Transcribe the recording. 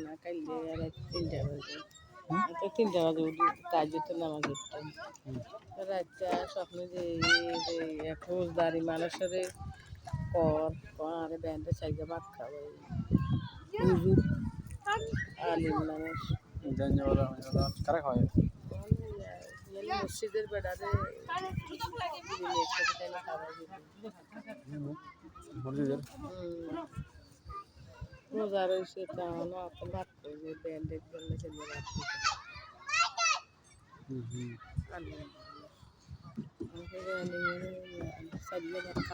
না খাইলে আর 3টা বাজে। তো 3টা বাজে উঠি তাহাজ্জুদের নামাজ পড়তাম। রাইত্যা স্বপ্নে যে ফৌজদারি মানুষেরে আরে ব্যান্ডে চাইগা ভাত খাওয়াই। হুজুর আলিম মানুষ। কারা খাওয়ায়? মসজিদের বেড়ারে খাওয়াই দিত। মসজিদের? রোজা রয়েছে তাহলে অত ভাত করবে ব্যান্ডেজ করলে সেগুলো ভাত খেতে আলিম মানুষ। খাবার